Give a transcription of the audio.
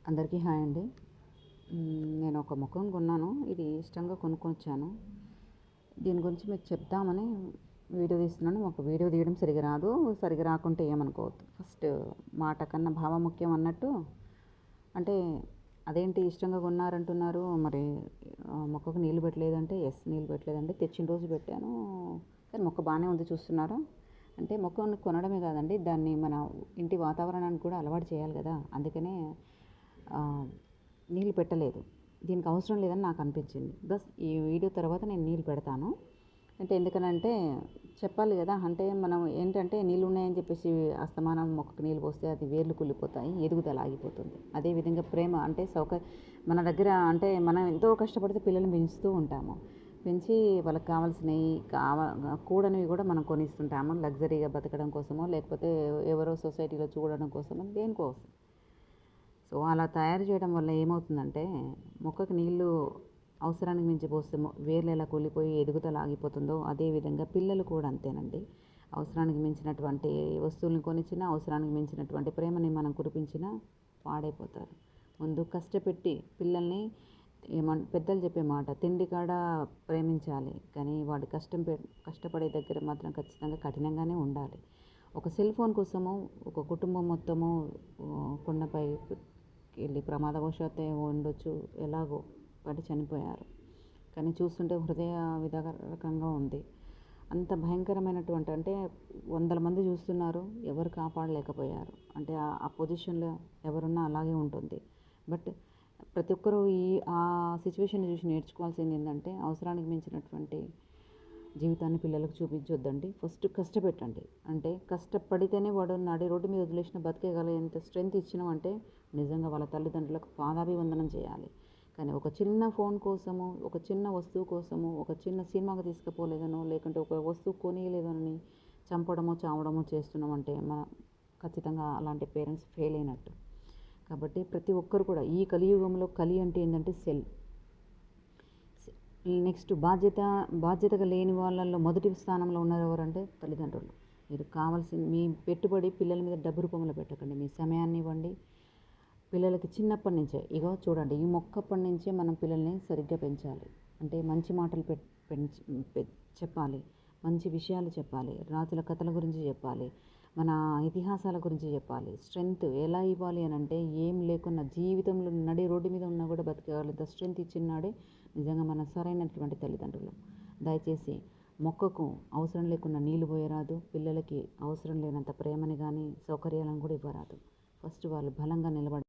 అందరికీ హాయ్ అండి. నేను ఒక మొక్కను కొన్నాను. ఇది ఇష్టంగా కొనుక్కొచ్చాను. దీని గురించి మీకు చెప్దామని వీడియో తీస్తున్నాను. ఒక వీడియో తీయడం సరిగా రాదు. సరిగా రాకుంటే ఏమనుకోవద్దు. ఫస్ట్ మాట కన్నా భావం ముఖ్యం అన్నట్టు. అంటే అదేంటి ఇష్టంగా కొన్నారంటున్నారు, మరి మొక్కకు నీళ్ళు పెట్టలేదంటే నీళ్ళు పెట్టలేదండి. తెచ్చిన రోజు పెట్టాను, కానీ మొక్క బాగానే ఉంది చూస్తున్నారా. అంటే మొక్కను కొనడమే కాదండి, దాన్ని మన ఇంటి వాతావరణానికి కూడా అలవాటు చేయాలి కదా. అందుకనే నీళ్ళు పెట్టలేదు. దీనికి అవసరం లేదని నాకు అనిపించింది. బస్ ఈ వీడియో తర్వాత నేను నీళ్ళు పెడతాను. అంటే ఎందుకనంటే చెప్పాలి కదా. అంటే మనం ఏంటంటే నీళ్ళు ఉన్నాయని చెప్పేసి అస్తమానం మొక్కకు నీళ్ళు పోస్తే అది వేర్లు కుళ్ళిపోతాయి, ఎదుగుదల ఆగిపోతుంది. అదేవిధంగా ప్రేమ అంటే మన దగ్గర అంటే మనం ఎంతో కష్టపడితే పిల్లల్ని పెంచుతూ ఉంటాము. పెంచి వాళ్ళకి కావాల్సినవి కూడనివి కూడా మనం కొనిస్తుంటాము, లగ్జరీగా బతకడం కోసమో లేకపోతే ఎవరో సొసైటీలో చూడడం కోసమో దేనికోసం. సో అలా తయారు చేయడం వల్ల ఏమవుతుందంటే మొక్కకు నీళ్ళు అవసరానికి మించి పోస్తే వేర్లు ఎలా కూలిపోయి ఎదుగుదల ఆగిపోతుందో అదేవిధంగా పిల్లలు కూడా అంతేనండి. అవసరానికి మించినటువంటి వస్తువులను కొనిచ్చినా, అవసరానికి మించినటువంటి ప్రేమని మనం కురిపించినా పాడైపోతారు. ముందు కష్టపెట్టి పిల్లల్ని పెద్దలు చెప్పే మాట, తిండి కాడ ప్రేమించాలి, కానీ వాడు కష్టపడే దగ్గర మాత్రం ఖచ్చితంగా కఠినంగానే ఉండాలి. ఒక సెల్ ఫోన్ కోసము ఒక కుటుంబం మొత్తము కొండపై వెళ్ళి ప్రమాదవశాత్తు ఉండొచ్చు, ఎలాగో పడి చనిపోయారు. కానీ చూస్తుంటే హృదయ విదారకంగా ఉంది. అంత భయంకరమైనటువంటి, అంటే 100 మంది చూస్తున్నారు, ఎవరు కాపాడలేకపోయారు. అంటే ఆ పొజిషన్లో ఎవరున్నా అలాగే ఉంటుంది. బట్ ప్రతి ఒక్కరూ ఆ సిచ్యువేషన్ చూసి నేర్చుకోవాల్సింది ఏంటంటే అవసరానికి మించినటువంటి జీవితాన్ని పిల్లలకు చూపించొద్దండి. ఫస్ట్ కష్టపెట్టండి. అంటే కష్టపడితేనే వాడు నడి రోడ్డు మీద వదిలేసిన బతికేగలిగేంత స్ట్రెంత్ ఇచ్చినామంటే నిజంగా వాళ్ళ తల్లిదండ్రులకు పాదాభివందనం చేయాలి. కానీ ఒక చిన్న ఫోన్ కోసము, ఒక చిన్న వస్తువు కోసము, ఒక చిన్న సినిమాకి తీసుకుపోలేదనో లేకుంటే ఒక వస్తువు కొనియలేదని చంపడమో చావడమో చేస్తున్నామంటే ఖచ్చితంగా అలాంటి పేరెంట్స్ ఫెయిల్ అయినట్టు. కాబట్టి ప్రతి ఒక్కరు కూడా ఈ కలియుగంలో అంటే ఏంటంటే సెల్. నెక్స్ట్ బాధ్యతగా లేని వాళ్ళల్లో మొదటి స్థానంలో ఉన్నారు ఎవరంటే తల్లిదండ్రులు. మీరు కావాల్సిన మీ పెట్టుబడి పిల్లల మీద డబ్బు రూపంలో పెట్టకండి, మీ సమయాన్ని ఇవ్వండి. పిల్లలకి చిన్నప్పటి నుంచే చూడండి, ఈ మొక్కప్పటి నుంచే మనం పిల్లల్ని సరిగ్గా పెంచాలి. అంటే మంచి మాటలు చెప్పాలి, మంచి విషయాలు చెప్పాలి, రాజుల కథల గురించి చెప్పాలి, మన ఇతిహాసాల గురించి చెప్పాలి. స్ట్రెంగ్త్ ఎలా ఇవ్వాలి అని అంటే ఏం లేకున్నా జీవితంలో నడి రోడ్డు మీద ఉన్నా కూడా బతికేవాళ్ళంత స్ట్రెంగ్త్ ఇచ్చినాడే నిజంగా మన సరైనటువంటి తల్లిదండ్రులు. దయచేసి మొక్కకు అవసరం లేకుండా నీళ్ళు పోయరాదు, పిల్లలకి అవసరం లేనంత ప్రేమని కానీ సౌకర్యాలను కూడా ఇవ్వరాదు. ఫస్ట్ వాళ్ళు బలంగా నిలబడి